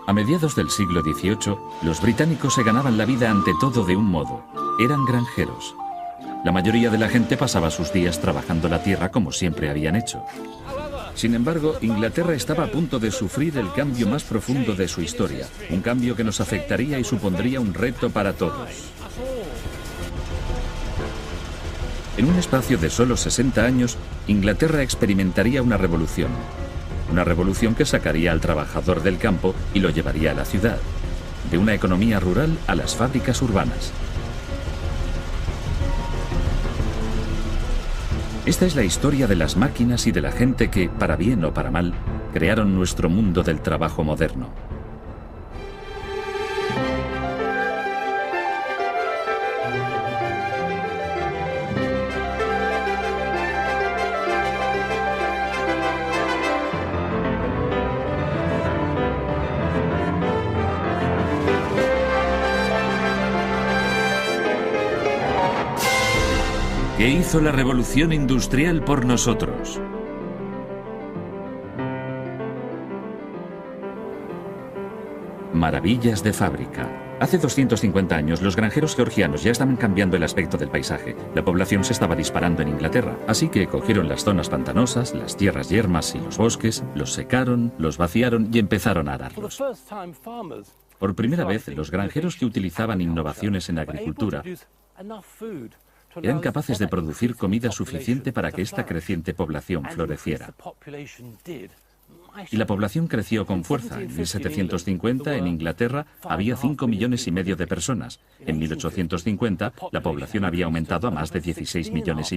A mediados del siglo XVIII, los británicos se ganaban la vida ante todo de un modo. Eran granjeros. La mayoría de la gente pasaba sus días trabajando la tierra como siempre habían hecho. Sin embargo, Inglaterra estaba a punto de sufrir el cambio más profundo de su historia. Un cambio que nos afectaría y supondría un reto para todos. En un espacio de solo 60 años, Inglaterra experimentaría una revolución. Una revolución que sacaría al trabajador del campo y lo llevaría a la ciudad. De una economía rural a las fábricas urbanas. Esta es la historia de las máquinas y de la gente que, para bien o para mal, crearon nuestro mundo del trabajo moderno. ¿Qué hizo la revolución industrial por nosotros? Maravillas de fábrica. Hace 250 años los granjeros georgianos ya estaban cambiando el aspecto del paisaje. La población se estaba disparando en Inglaterra, así que cogieron las zonas pantanosas, las tierras yermas y los bosques, los secaron, los vaciaron y empezaron a ararlos. Por primera vez, los granjeros que utilizaban innovaciones en agricultura eran capaces de producir comida suficiente para que esta creciente población floreciera. Y la población creció con fuerza. En 1750, en Inglaterra, había 5,5 millones de personas. En 1850, la población había aumentado a más de 16,5 millones.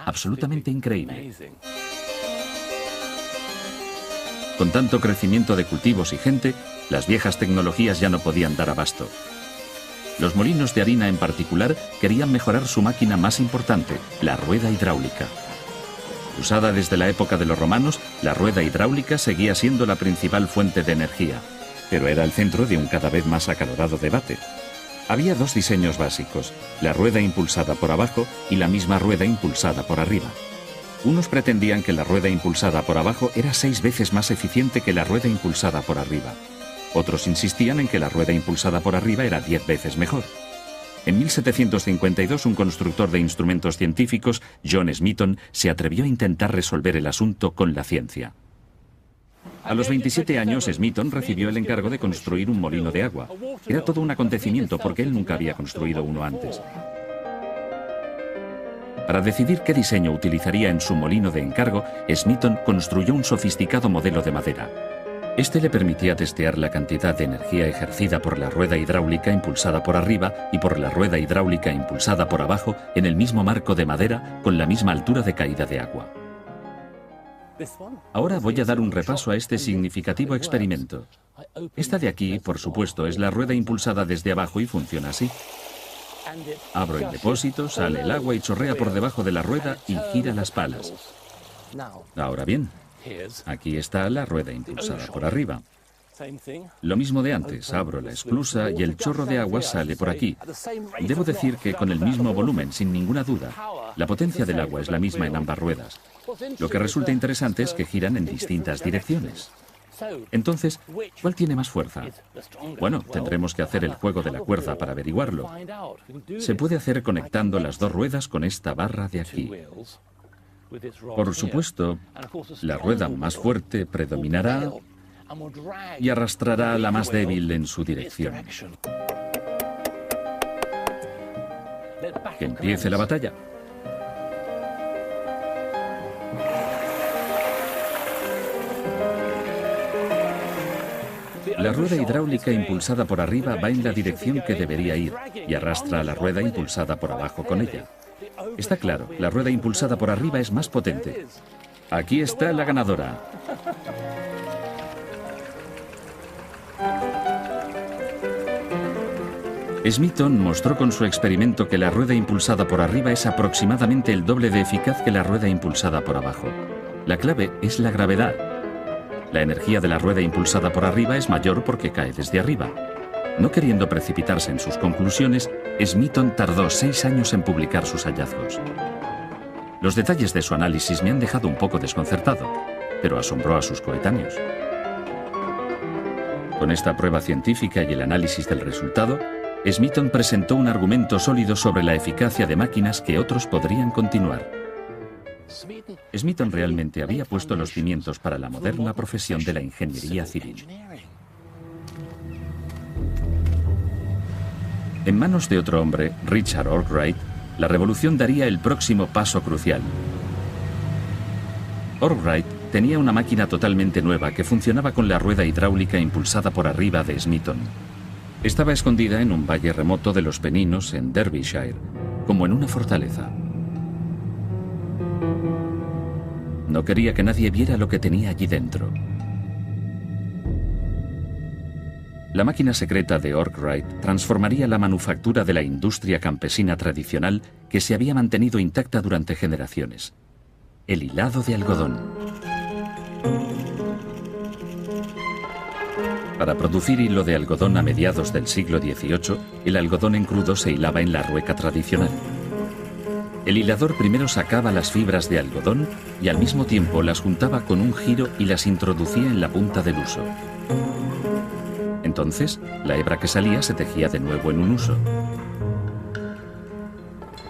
Absolutamente increíble. Con tanto crecimiento de cultivos y gente, las viejas tecnologías ya no podían dar abasto. Los molinos de harina en particular querían mejorar su máquina más importante, la rueda hidráulica. Usada desde la época de los romanos, la rueda hidráulica seguía siendo la principal fuente de energía, pero era el centro de un cada vez más acalorado debate. Había dos diseños básicos, la rueda impulsada por abajo y la misma rueda impulsada por arriba. Unos pretendían que la rueda impulsada por abajo era 6 veces más eficiente que la rueda impulsada por arriba. Otros insistían en que la rueda impulsada por arriba era 10 veces mejor. En 1752, un constructor de instrumentos científicos, John Smeaton, se atrevió a intentar resolver el asunto con la ciencia. A los 27 años, Smeaton recibió el encargo de construir un molino de agua. Era todo un acontecimiento porque él nunca había construido uno antes. Para decidir qué diseño utilizaría en su molino de encargo, Smeaton construyó un sofisticado modelo de madera. Este le permitía testear la cantidad de energía ejercida por la rueda hidráulica impulsada por arriba y por la rueda hidráulica impulsada por abajo en el mismo marco de madera con la misma altura de caída de agua. Ahora voy a dar un repaso a este significativo experimento. Esta de aquí, por supuesto, es la rueda impulsada desde abajo y funciona así. Abro el depósito, sale el agua y chorrea por debajo de la rueda y gira las palas. Ahora bien, aquí está la rueda impulsada por arriba. Lo mismo de antes, abro la esclusa y el chorro de agua sale por aquí. Debo decir que con el mismo volumen, sin ninguna duda. La potencia del agua es la misma en ambas ruedas. Lo que resulta interesante es que giran en distintas direcciones. Entonces, ¿cuál tiene más fuerza? Bueno, tendremos que hacer el juego de la cuerda para averiguarlo. Se puede hacer conectando las dos ruedas con esta barra de aquí. Por supuesto, la rueda más fuerte predominará y arrastrará a la más débil en su dirección. Que empiece la batalla. La rueda hidráulica impulsada por arriba va en la dirección que debería ir y arrastra a la rueda impulsada por abajo con ella. Está claro, la rueda impulsada por arriba es más potente. Aquí está la ganadora. Smeaton mostró con su experimento que la rueda impulsada por arriba es aproximadamente el doble de eficaz que la rueda impulsada por abajo. La clave es la gravedad. La energía de la rueda impulsada por arriba es mayor porque cae desde arriba. No queriendo precipitarse en sus conclusiones, Smeaton tardó 6 años en publicar sus hallazgos. Los detalles de su análisis me han dejado un poco desconcertado, pero asombró a sus coetáneos. Con esta prueba científica y el análisis del resultado, Smeaton presentó un argumento sólido sobre la eficacia de máquinas que otros podrían continuar. Smeaton realmente había puesto los cimientos para la moderna profesión de la ingeniería civil. En manos de otro hombre, Richard Arkwright, la revolución daría el próximo paso crucial. Arkwright tenía una máquina totalmente nueva que funcionaba con la rueda hidráulica impulsada por arriba de Smeaton. Estaba escondida en un valle remoto de los Peninos en Derbyshire, como en una fortaleza. No quería que nadie viera lo que tenía allí dentro. La máquina secreta de Arkwright transformaría la manufactura de la industria campesina tradicional que se había mantenido intacta durante generaciones. El hilado de algodón. Para producir hilo de algodón a mediados del siglo XVIII, el algodón en crudo se hilaba en la rueca tradicional. El hilador primero sacaba las fibras de algodón y al mismo tiempo las juntaba con un giro y las introducía en la punta del huso. Entonces, la hebra que salía se tejía de nuevo en un huso.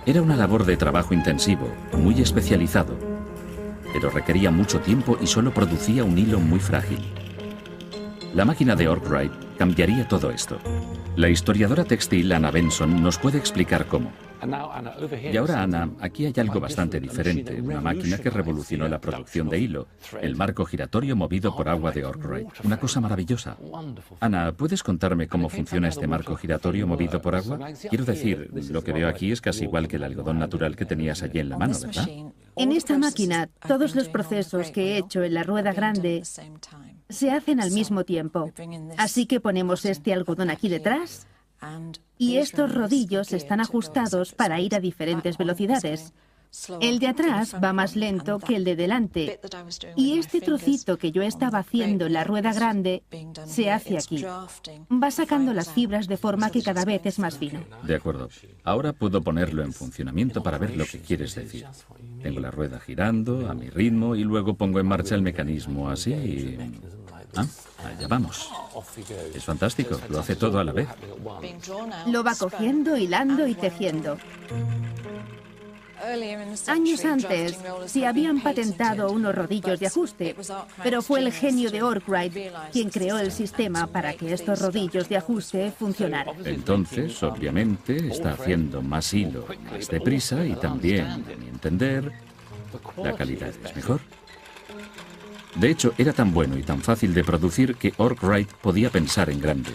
Era una labor de trabajo intensivo, muy especializado, pero requería mucho tiempo y solo producía un hilo muy frágil. La máquina de Arkwright cambiaría todo esto. La historiadora textil Anna Benson nos puede explicar cómo. Y ahora, Anna, aquí hay algo bastante diferente, una máquina que revolucionó la producción de hilo, el marco giratorio movido por agua de Arkwright. Una cosa maravillosa. Anna, ¿puedes contarme cómo funciona este marco giratorio movido por agua? Quiero decir, lo que veo aquí es casi igual que el algodón natural que tenías allí en la mano, ¿verdad? En esta máquina, todos los procesos que he hecho en la rueda grande se hacen al mismo tiempo. Así que ponemos este algodón aquí detrás y estos rodillos están ajustados para ir a diferentes velocidades. El de atrás va más lento que el de delante y este trocito que yo estaba haciendo en la rueda grande se hace aquí. Va sacando las fibras de forma que cada vez es más fino. De acuerdo. Ahora puedo ponerlo en funcionamiento para ver lo que quieres decir. Tengo la rueda girando a mi ritmo y luego pongo en marcha el mecanismo así y... allá vamos. Es fantástico, lo hace todo a la vez. Lo va cogiendo, hilando y tejiendo. Años antes, se habían patentado unos rodillos de ajuste, pero fue el genio de Arkwright quien creó el sistema para que estos rodillos de ajuste funcionaran. Entonces, obviamente, está haciendo más hilo más deprisa y también, a mi entender, la calidad es mejor. De hecho, era tan bueno y tan fácil de producir que Arkwright podía pensar en grande.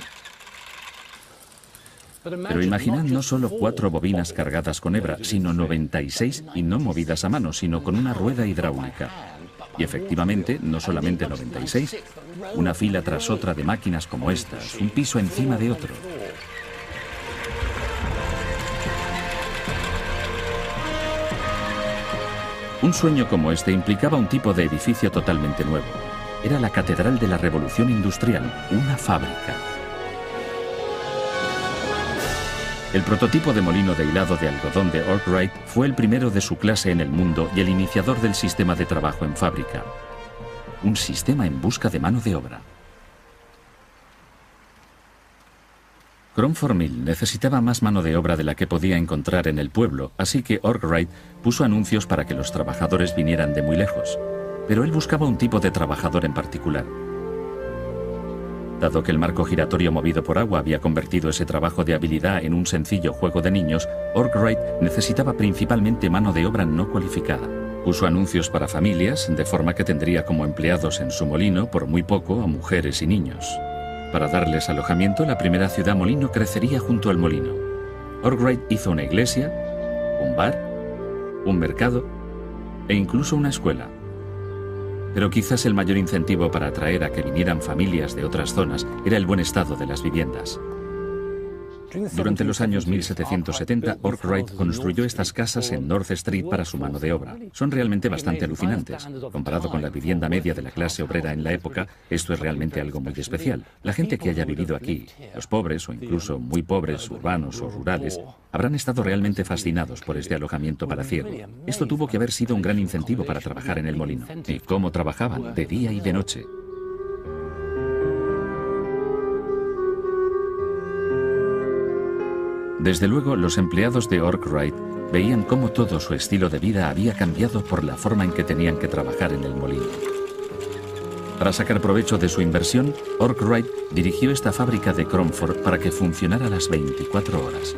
Pero imaginad no solo 4 bobinas cargadas con hebra, sino 96 y no movidas a mano, sino con una rueda hidráulica. Y efectivamente, no solamente 96, una fila tras otra de máquinas como estas, un piso encima de otro. Un sueño como este implicaba un tipo de edificio totalmente nuevo. Era la catedral de la revolución industrial, una fábrica. El prototipo de molino de hilado de algodón de Arkwright fue el primero de su clase en el mundo y el iniciador del sistema de trabajo en fábrica. Un sistema en busca de mano de obra. Cromford Mill necesitaba más mano de obra de la que podía encontrar en el pueblo, así que Arkwright puso anuncios para que los trabajadores vinieran de muy lejos. Pero él buscaba un tipo de trabajador en particular. Dado que el marco giratorio movido por agua había convertido ese trabajo de habilidad en un sencillo juego de niños, Arkwright necesitaba principalmente mano de obra no cualificada. Puso anuncios para familias, de forma que tendría como empleados en su molino, por muy poco, a mujeres y niños. Para darles alojamiento, la primera ciudad molino crecería junto al molino. Arkwright hizo una iglesia, un bar, un mercado e incluso una escuela. Pero quizás el mayor incentivo para atraer a que vinieran familias de otras zonas era el buen estado de las viviendas. Durante los años 1770, Arkwright construyó estas casas en North Street para su mano de obra. Son realmente bastante alucinantes. Comparado con la vivienda media de la clase obrera en la época, esto es realmente algo muy especial. La gente que haya vivido aquí, los pobres o incluso muy pobres, urbanos o rurales, habrán estado realmente fascinados por este alojamiento palaciego. Esto tuvo que haber sido un gran incentivo para trabajar en el molino. ¿Y cómo trabajaban? De día y de noche. Desde luego, los empleados de Arkwright veían cómo todo su estilo de vida había cambiado por la forma en que tenían que trabajar en el molino. Para sacar provecho de su inversión, Arkwright dirigió esta fábrica de Cromford para que funcionara las 24 horas.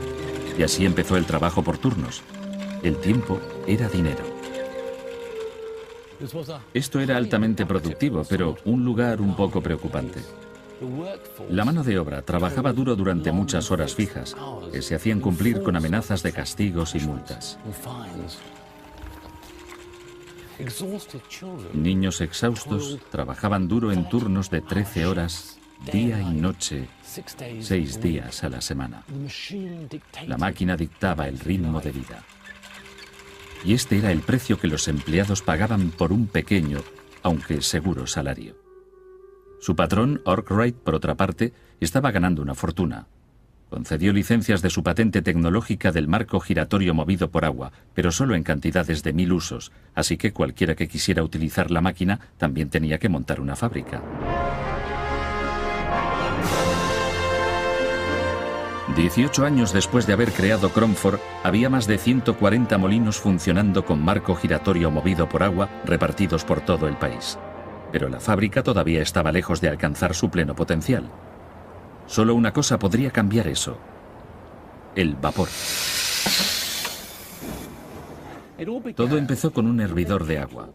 Y así empezó el trabajo por turnos. El tiempo era dinero. Esto era altamente productivo, pero un lugar un poco preocupante. La mano de obra trabajaba duro durante muchas horas fijas, que se hacían cumplir con amenazas de castigos y multas. Niños exhaustos trabajaban duro en turnos de 13 horas, día y noche, 6 días a la semana. La máquina dictaba el ritmo de vida. Y este era el precio que los empleados pagaban por un pequeño, aunque seguro salario. Su patrón, Arkwright, por otra parte, estaba ganando una fortuna. Concedió licencias de su patente tecnológica del marco giratorio movido por agua, pero solo en cantidades de 1000 usos, así que cualquiera que quisiera utilizar la máquina también tenía que montar una fábrica. 18 años después de haber creado Cromford, había más de 140 molinos funcionando con marco giratorio movido por agua repartidos por todo el país. Pero la fábrica todavía estaba lejos de alcanzar su pleno potencial. Solo una cosa podría cambiar eso: el vapor. Todo empezó con un hervidor de agua.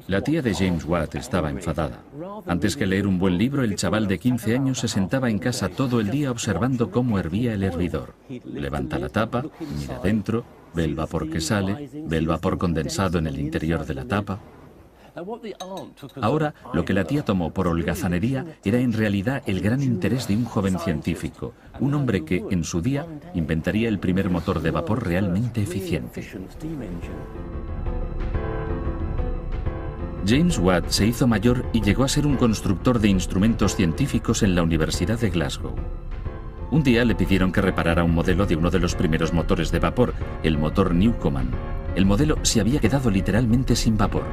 La tía de James Watt estaba enfadada. Antes que leer un buen libro, el chaval de 15 años se sentaba en casa todo el día observando cómo hervía el hervidor. Levanta la tapa, mira dentro, ve el vapor que sale, ve el vapor condensado en el interior de la tapa. Ahora, lo que la tía tomó por holgazanería era en realidad el gran interés de un joven científico, un hombre que, en su día, inventaría el primer motor de vapor realmente eficiente. James Watt se hizo mayor y llegó a ser un constructor de instrumentos científicos en la Universidad de Glasgow. Un día le pidieron que reparara un modelo de uno de los primeros motores de vapor, el motor Newcomen. El modelo se había quedado literalmente sin vapor.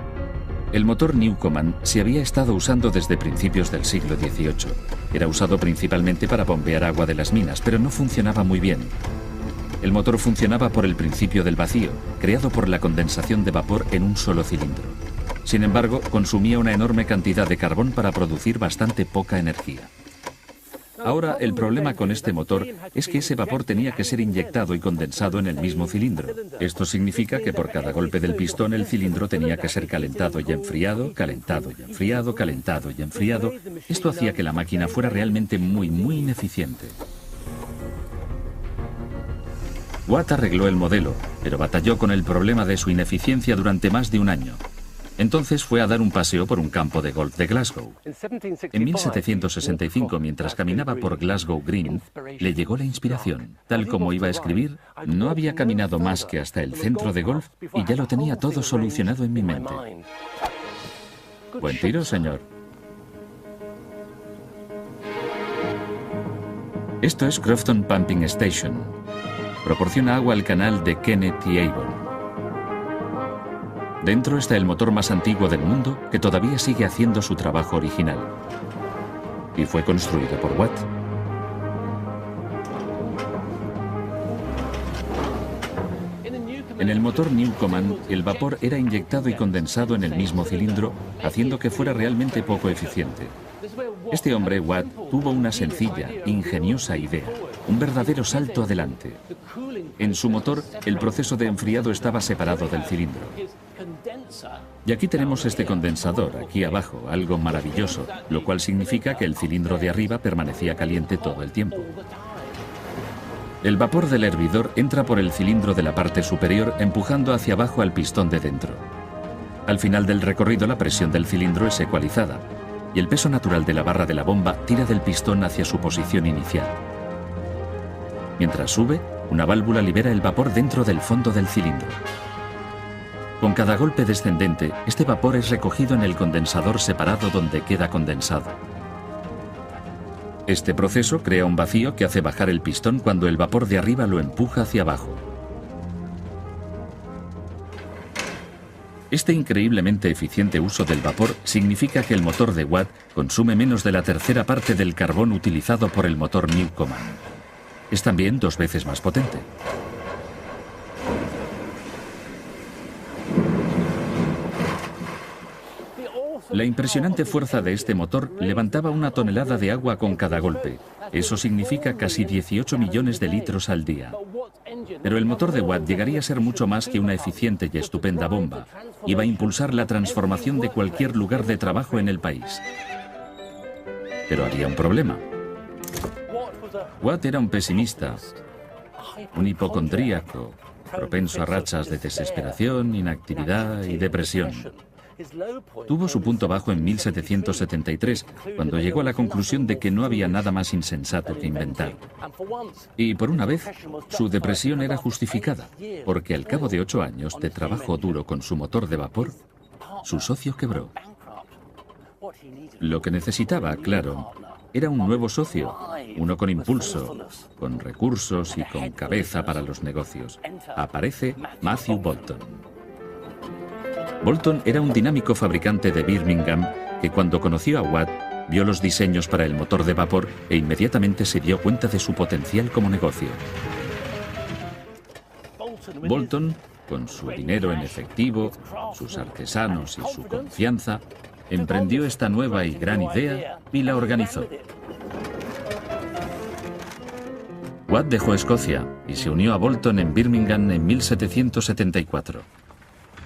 El motor Newcomen se había estado usando desde principios del siglo XVIII. Era usado principalmente para bombear agua de las minas, pero no funcionaba muy bien. El motor funcionaba por el principio del vacío, creado por la condensación de vapor en un solo cilindro. Sin embargo, consumía una enorme cantidad de carbón para producir bastante poca energía. Ahora, el problema con este motor es que ese vapor tenía que ser inyectado y condensado en el mismo cilindro. Esto significa que por cada golpe del pistón el cilindro tenía que ser calentado y enfriado, calentado y enfriado, calentado y enfriado. Esto hacía que la máquina fuera realmente muy ineficiente. Watt arregló el modelo, pero batalló con el problema de su ineficiencia durante más de un año. Entonces fue a dar un paseo por un campo de golf de Glasgow. En 1765, mientras caminaba por Glasgow Green, le llegó la inspiración. Tal como iba a escribir, no había caminado más que hasta el centro de golf y ya lo tenía todo solucionado en mi mente. Buen tiro, señor. Esto es Crofton Pumping Station. Proporciona agua al canal de Kennet y Avon. Dentro está el motor más antiguo del mundo que todavía sigue haciendo su trabajo original. Y fue construido por Watt. En el motor Newcomen, el vapor era inyectado y condensado en el mismo cilindro, haciendo que fuera realmente poco eficiente. Este hombre, Watt, tuvo una sencilla, ingeniosa idea, un verdadero salto adelante. En su motor, el proceso de enfriado estaba separado del cilindro. Y aquí tenemos este condensador, aquí abajo, algo maravilloso, lo cual significa que el cilindro de arriba permanecía caliente todo el tiempo. El vapor del hervidor entra por el cilindro de la parte superior, empujando hacia abajo al pistón de dentro. Al final del recorrido, la presión del cilindro es ecualizada, y el peso natural de la barra de la bomba tira del pistón hacia su posición inicial. Mientras sube, una válvula libera el vapor dentro del fondo del cilindro. Con cada golpe descendente, este vapor es recogido en el condensador separado donde queda condensado. Este proceso crea un vacío que hace bajar el pistón cuando el vapor de arriba lo empuja hacia abajo. Este increíblemente eficiente uso del vapor significa que el motor de Watt consume menos de la tercera parte del carbón utilizado por el motor Newcomen. Es también 2 veces más potente. La impresionante fuerza de este motor levantaba 1 tonelada de agua con cada golpe. Eso significa casi 18 millones de litros al día. Pero el motor de Watt llegaría a ser mucho más que una eficiente y estupenda bomba. Iba a impulsar la transformación de cualquier lugar de trabajo en el país. Pero había un problema. Watt era un pesimista, un hipocondríaco, propenso a rachas de desesperación, inactividad y depresión. Tuvo su punto bajo en 1773, cuando llegó a la conclusión de que no había nada más insensato que inventar. Y por una vez, su depresión era justificada, porque al cabo de 8 años de trabajo duro con su motor de vapor, su socio quebró. Lo que necesitaba, claro, era un nuevo socio, uno con impulso, con recursos y con cabeza para los negocios. Aparece Matthew Boulton. Boulton era un dinámico fabricante de Birmingham que cuando conoció a Watt vio los diseños para el motor de vapor e inmediatamente se dio cuenta de su potencial como negocio. Boulton, con su dinero en efectivo, sus artesanos y su confianza, emprendió esta nueva y gran idea y la organizó. Watt dejó Escocia y se unió a Boulton en Birmingham en 1774.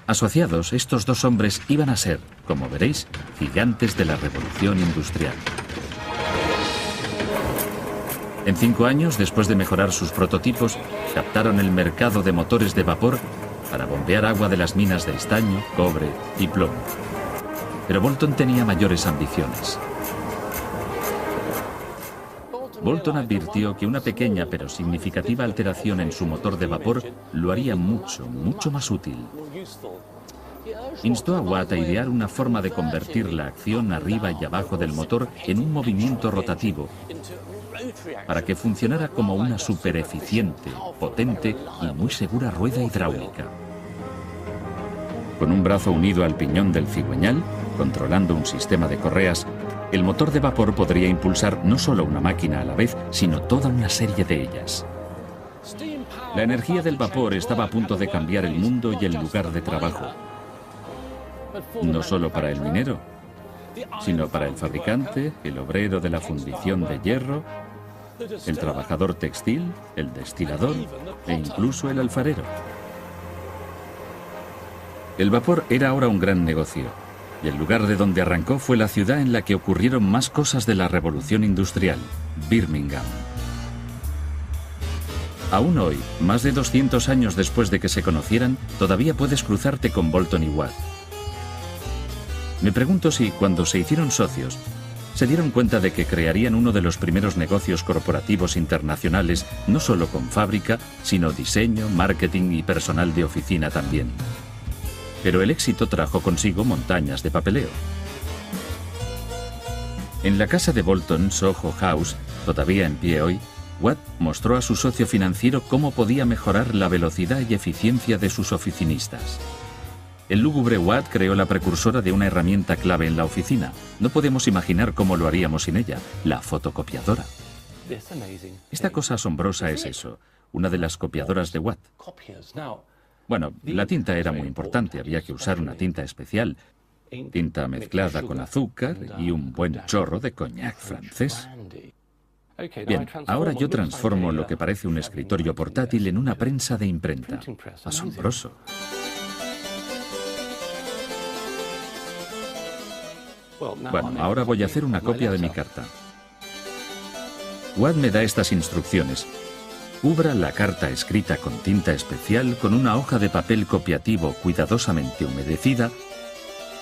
Asociados, estos 2 hombres iban a ser, como veréis, gigantes de la revolución industrial. En 5 años, después de mejorar sus prototipos, captaron el mercado de motores de vapor para bombear agua de las minas de estaño, cobre y plomo. Pero Boulton tenía mayores ambiciones. Boulton advirtió que una pequeña pero significativa alteración en su motor de vapor lo haría mucho, mucho más útil. Instó a Watt a idear una forma de convertir la acción arriba y abajo del motor en un movimiento rotativo para que funcionara como una supereficiente, potente y muy segura rueda hidráulica. Con un brazo unido al piñón del cigüeñal, controlando un sistema de correas, el motor de vapor podría impulsar no solo una máquina a la vez, sino toda una serie de ellas. La energía del vapor estaba a punto de cambiar el mundo y el lugar de trabajo. No solo para el minero, sino para el fabricante, el obrero de la fundición de hierro, el trabajador textil, el destilador e incluso el alfarero. El vapor era ahora un gran negocio. Y el lugar de donde arrancó fue la ciudad en la que ocurrieron más cosas de la revolución industrial, Birmingham. Aún hoy, más de 200 años después de que se conocieran, todavía puedes cruzarte con Boulton y Watt. Me pregunto si, cuando se hicieron socios, se dieron cuenta de que crearían uno de los primeros negocios corporativos internacionales, no solo con fábrica, sino diseño, marketing y personal de oficina también. Pero el éxito trajo consigo montañas de papeleo. En la casa de Boulton, Soho House, todavía en pie hoy, Watt mostró a su socio financiero cómo podía mejorar la velocidad y eficiencia de sus oficinistas. El lúgubre Watt creó la precursora de una herramienta clave en la oficina. No podemos imaginar cómo lo haríamos sin ella, la fotocopiadora. Esta cosa asombrosa es eso, una de las copiadoras de Watt. Bueno, la tinta era muy importante, había que usar una tinta especial, tinta mezclada con azúcar y un buen chorro de coñac francés. Bien, ahora yo transformo lo que parece un escritorio portátil en una prensa de imprenta. Asombroso. Bueno, ahora voy a hacer una copia de mi carta. Watt me da estas instrucciones. Cubra la carta escrita con tinta especial con una hoja de papel copiativo cuidadosamente humedecida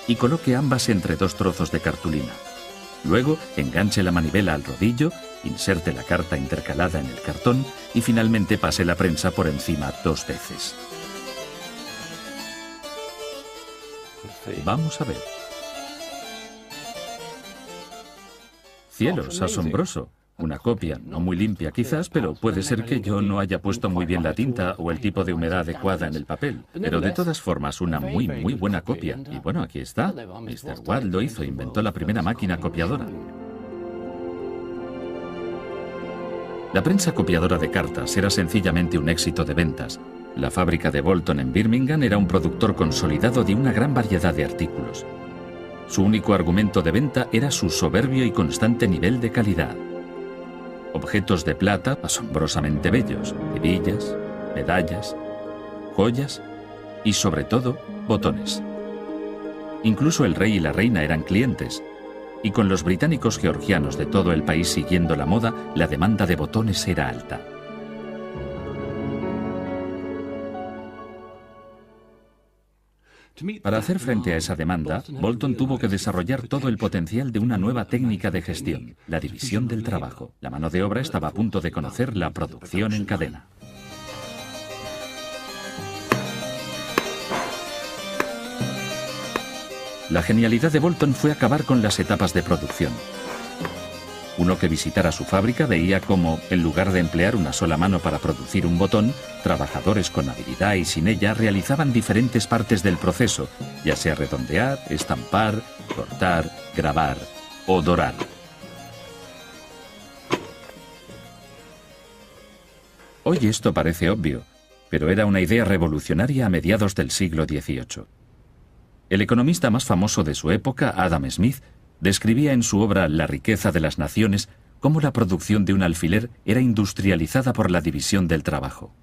y coloque ambas entre 2 trozos de cartulina. Luego, enganche la manivela al rodillo, inserte la carta intercalada en el cartón y finalmente pase la prensa por encima 2 veces. Vamos a ver. Cielos, asombroso. Una copia, no muy limpia quizás, pero puede ser que yo no haya puesto muy bien la tinta o el tipo de humedad adecuada en el papel. Pero de todas formas, una muy buena copia. Y bueno, aquí está. Mr. Watt lo hizo, inventó la primera máquina copiadora. La prensa copiadora de cartas era sencillamente un éxito de ventas. La fábrica de Bolton en Birmingham era un productor consolidado de una gran variedad de artículos. Su único argumento de venta era su soberbio y constante nivel de calidad. Objetos de plata asombrosamente bellos, hebillas, medallas, joyas y, sobre todo, botones. Incluso el rey y la reina eran clientes, y con los británicos georgianos de todo el país siguiendo la moda, la demanda de botones era alta. Para hacer frente a esa demanda, Bolton tuvo que desarrollar todo el potencial de una nueva técnica de gestión, la división del trabajo. La mano de obra estaba a punto de conocer la producción en cadena. La genialidad de Bolton fue acabar con las etapas de producción. Uno que visitara su fábrica veía cómo, en lugar de emplear una sola mano para producir un botón, trabajadores con habilidad y sin ella realizaban diferentes partes del proceso, ya sea redondear, estampar, cortar, grabar o dorar. Hoy esto parece obvio, pero era una idea revolucionaria a mediados del siglo XVIII. El economista más famoso de su época, Adam Smith, describía en su obra La riqueza de las naciones cómo la producción de un alfiler era industrializada por la división del trabajo.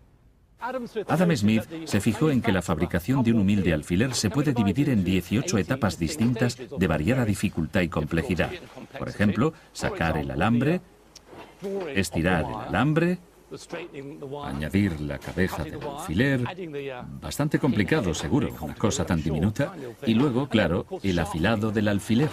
Adam Smith se fijó en que la fabricación de un humilde alfiler se puede dividir en 18 etapas distintas de variada dificultad y complejidad. Por ejemplo, sacar el alambre, estirar el alambre, añadir la cabeza del alfiler, bastante complicado seguro, una cosa tan diminuta, y luego, claro, el afilado del alfiler.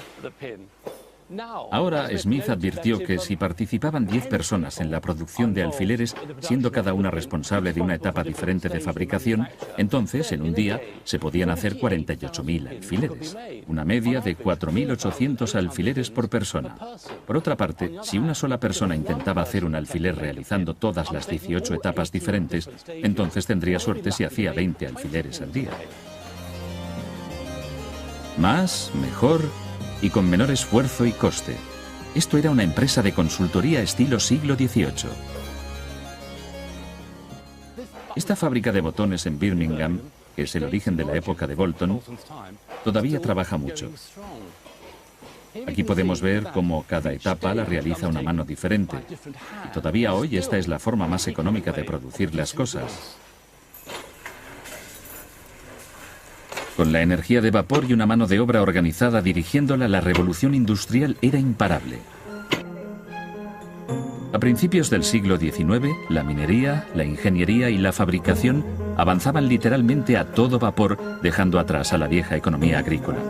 Ahora Smith advirtió que si participaban 10 personas en la producción de alfileres, siendo cada una responsable de una etapa diferente de fabricación, entonces en un día se podían hacer 48.000 alfileres, una media de 4.800 alfileres por persona. Por otra parte, si una sola persona intentaba hacer un alfiler realizando todas las 18 etapas diferentes, entonces tendría suerte si hacía 20 alfileres al día. Más, mejor y con menor esfuerzo y coste. Esto era una empresa de consultoría estilo siglo XVIII. Esta fábrica de botones en Birmingham, que es el origen de la época de Bolton, todavía trabaja mucho. Aquí podemos ver cómo cada etapa la realiza una mano diferente. Y todavía hoy esta es la forma más económica de producir las cosas. Con la energía de vapor y una mano de obra organizada dirigiéndola, la revolución industrial era imparable. A principios del siglo XIX, la minería, la ingeniería y la fabricación avanzaban literalmente a todo vapor, dejando atrás a la vieja economía agrícola.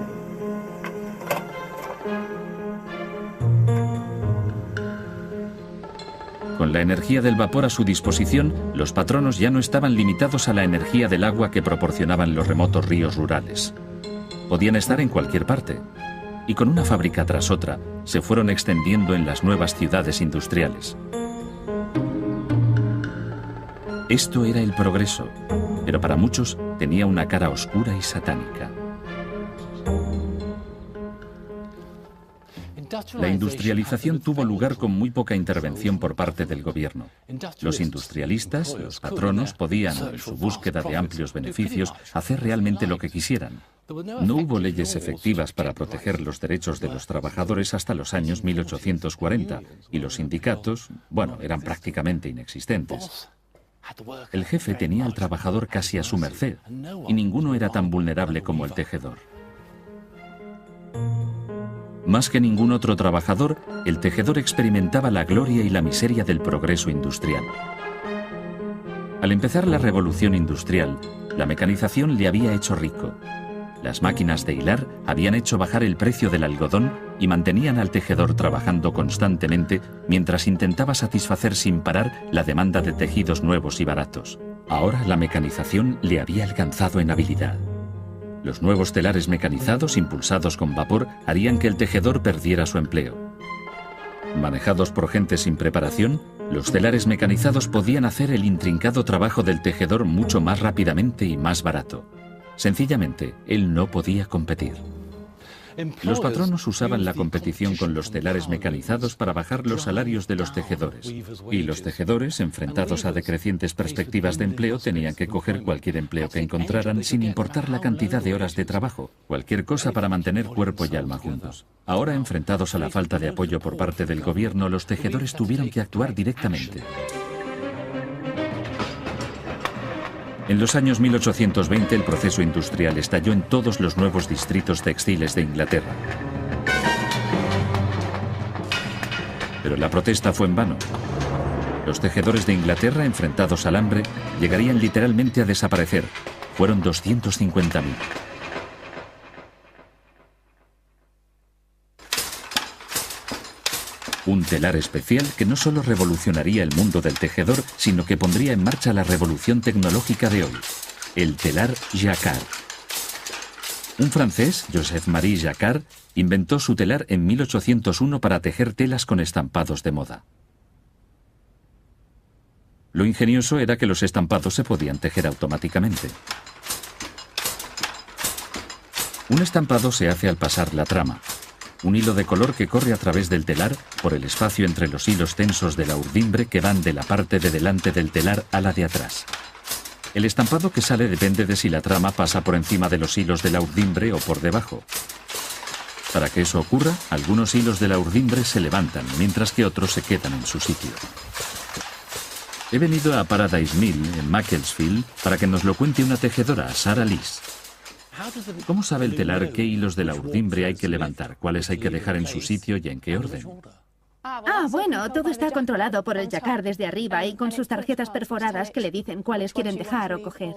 Con la energía del vapor a su disposición, los patronos ya no estaban limitados a la energía del agua que proporcionaban los remotos ríos rurales. Podían estar en cualquier parte. Y con una fábrica tras otra, se fueron extendiendo en las nuevas ciudades industriales. Esto era el progreso, pero para muchos tenía una cara oscura y satánica. La industrialización tuvo lugar con muy poca intervención por parte del gobierno. Los industrialistas, los patronos, podían, en su búsqueda de amplios beneficios, hacer realmente lo que quisieran. No hubo leyes efectivas para proteger los derechos de los trabajadores hasta los años 1840, y los sindicatos, bueno, eran prácticamente inexistentes. El jefe tenía al trabajador casi a su merced, y ninguno era tan vulnerable como el tejedor. Más que ningún otro trabajador, el tejedor experimentaba la gloria y la miseria del progreso industrial. Al empezar la revolución industrial, la mecanización le había hecho rico. Las máquinas de hilar habían hecho bajar el precio del algodón y mantenían al tejedor trabajando constantemente mientras intentaba satisfacer sin parar la demanda de tejidos nuevos y baratos. Ahora la mecanización le había alcanzado en habilidad. Los nuevos telares mecanizados, impulsados con vapor, harían que el tejedor perdiera su empleo. Manejados por gente sin preparación, los telares mecanizados podían hacer el intrincado trabajo del tejedor mucho más rápidamente y más barato. Sencillamente, él no podía competir. Los patronos usaban la competición con los telares mecanizados para bajar los salarios de los tejedores. Y los tejedores, enfrentados a decrecientes perspectivas de empleo, tenían que coger cualquier empleo que encontraran sin importar la cantidad de horas de trabajo, cualquier cosa para mantener cuerpo y alma juntos. Ahora, enfrentados a la falta de apoyo por parte del gobierno, los tejedores tuvieron que actuar directamente. En los años 1820 el proceso industrial estalló en todos los nuevos distritos textiles de Inglaterra. Pero la protesta fue en vano. Los tejedores de Inglaterra, enfrentados al hambre, llegarían literalmente a desaparecer. Fueron 250.000. Un telar especial que no solo revolucionaría el mundo del tejedor, sino que pondría en marcha la revolución tecnológica de hoy, el telar Jacquard. Un francés, Joseph-Marie Jacquard, inventó su telar en 1801 para tejer telas con estampados de moda. Lo ingenioso era que los estampados se podían tejer automáticamente. Un estampado se hace al pasar la trama. Un hilo de color que corre a través del telar por el espacio entre los hilos tensos de la urdimbre que van de la parte de delante del telar a la de atrás. El estampado que sale depende de si la trama pasa por encima de los hilos de la urdimbre o por debajo. Para que eso ocurra, algunos hilos de la urdimbre se levantan, mientras que otros se quedan en su sitio. He venido a Paradise Mill, en Macclesfield, para que nos lo cuente una tejedora, Sarah Lees. ¿Cómo sabe el telar qué hilos de la urdimbre hay que levantar, cuáles hay que dejar en su sitio y en qué orden? Bueno, todo está controlado por el Jacquard desde arriba y con sus tarjetas perforadas que le dicen cuáles quieren dejar o coger.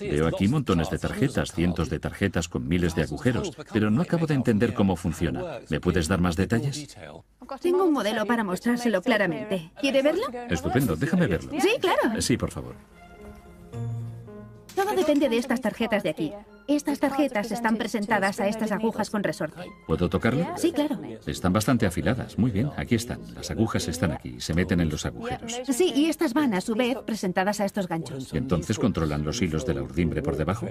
Veo aquí montones de tarjetas, cientos de tarjetas con miles de agujeros, pero no acabo de entender cómo funciona. ¿Me puedes dar más detalles? Tengo un modelo para mostrárselo claramente. ¿Quiere verlo? Estupendo, déjame verlo. Sí, claro. Sí, por favor. Todo depende de estas tarjetas de aquí. Estas tarjetas están presentadas a estas agujas con resorte. ¿Puedo tocarlo? Sí, claro. Están bastante afiladas. Muy bien, aquí están. Las agujas están aquí, se meten en los agujeros. Sí, y estas van, a su vez, presentadas a estos ganchos. ¿Y entonces controlan los hilos de la urdimbre por debajo?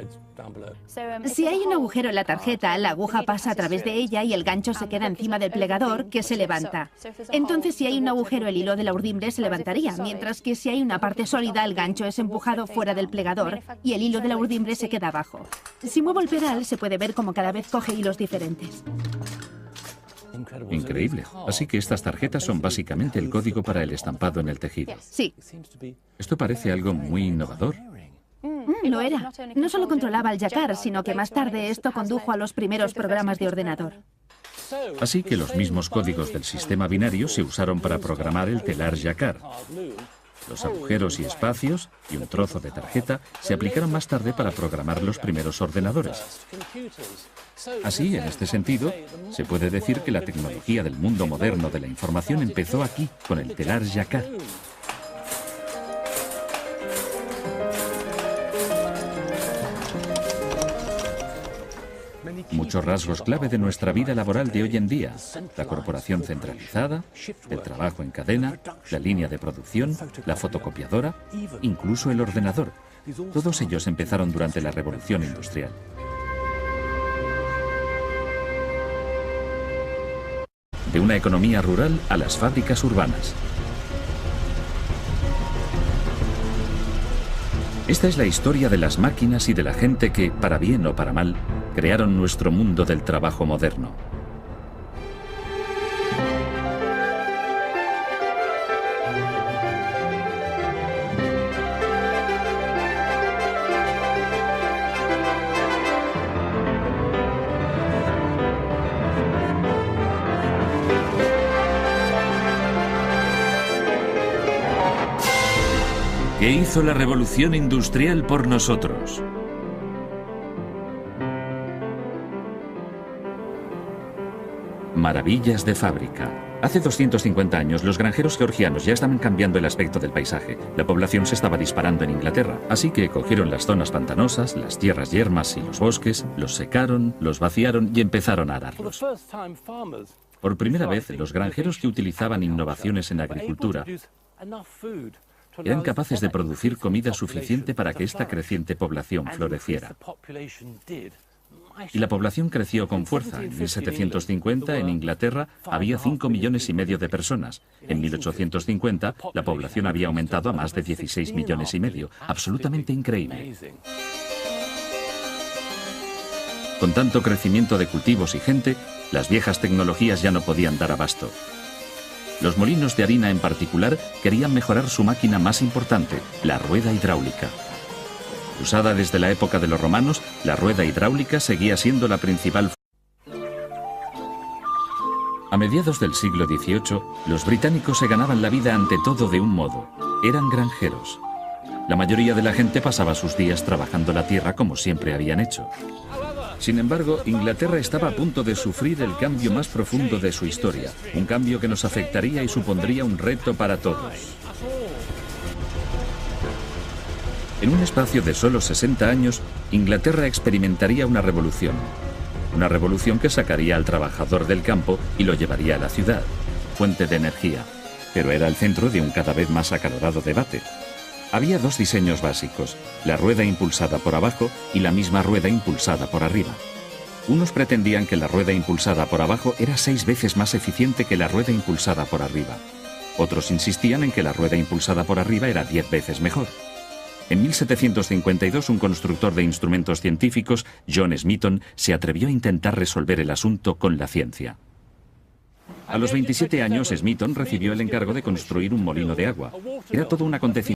Si hay un agujero en la tarjeta, la aguja pasa a través de ella y el gancho se queda encima del plegador, que se levanta. Entonces, si hay un agujero, el hilo de la urdimbre se levantaría, mientras que si hay una parte sólida, el gancho es empujado fuera del plegador y el hilo de la urdimbre se queda abajo. Si muevo el pedal, se puede ver como cada vez coge hilos diferentes. Increíble. Así que estas tarjetas son básicamente el código para el estampado en el tejido. Sí. Esto parece algo muy innovador. Lo era. No solo controlaba el Jacquard, sino que más tarde esto condujo a los primeros programas de ordenador. Así que los mismos códigos del sistema binario se usaron para programar el telar Jacquard. Los agujeros y espacios y un trozo de tarjeta se aplicaron más tarde para programar los primeros ordenadores. Así, en este sentido, se puede decir que la tecnología del mundo moderno de la información empezó aquí, con el telar Jacquard. Muchos rasgos clave de nuestra vida laboral de hoy en día: la corporación centralizada, el trabajo en cadena, la línea de producción, la fotocopiadora, incluso el ordenador. Todos ellos empezaron durante la Revolución Industrial. De una economía rural a las fábricas urbanas. Esta es la historia de las máquinas y de la gente que, para bien o para mal, crearon nuestro mundo del trabajo moderno. ¿Qué hizo la revolución industrial por nosotros? Maravillas de fábrica. Hace 250 años, los granjeros georgianos ya estaban cambiando el aspecto del paisaje. La población se estaba disparando en Inglaterra, así que cogieron las zonas pantanosas, las tierras yermas y los bosques, los secaron, los vaciaron y empezaron a ararlos. Por primera vez, los granjeros que utilizaban innovaciones en agricultura eran capaces de producir comida suficiente para que esta creciente población floreciera. y la población creció con fuerza. En 1750, en Inglaterra, había 5,5 millones de personas. En 1850, la población había aumentado a más de 16,5 millones. Absolutamente increíble. Con tanto crecimiento de cultivos y gente, las viejas tecnologías ya no podían dar abasto. Los molinos de harina en particular querían mejorar su máquina más importante, la rueda hidráulica. Usada desde la época de los romanos, la rueda hidráulica seguía siendo la principal. A mediados del siglo XVIII, los británicos se ganaban la vida ante todo de un modo: eran granjeros. La mayoría de la gente pasaba sus días trabajando la tierra como siempre habían hecho. Sin embargo, Inglaterra estaba a punto de sufrir el cambio más profundo de su historia, un cambio que nos afectaría y supondría un reto para todos. En un espacio de solo 60 años, Inglaterra experimentaría una revolución que sacaría al trabajador del campo y lo llevaría a la ciudad, fuente de energía, pero era el centro de un cada vez más acalorado debate. Había dos diseños básicos, la rueda impulsada por abajo y la misma rueda impulsada por arriba. Unos pretendían que la rueda impulsada por abajo era 6 veces más eficiente que la rueda impulsada por arriba. Otros insistían en que la rueda impulsada por arriba era 10 veces mejor. En 1752, un constructor de instrumentos científicos, John Smeaton, se atrevió a intentar resolver el asunto con la ciencia. A los 27 años, Smeaton recibió el encargo de construir un molino de agua. Era todo un acontecimiento.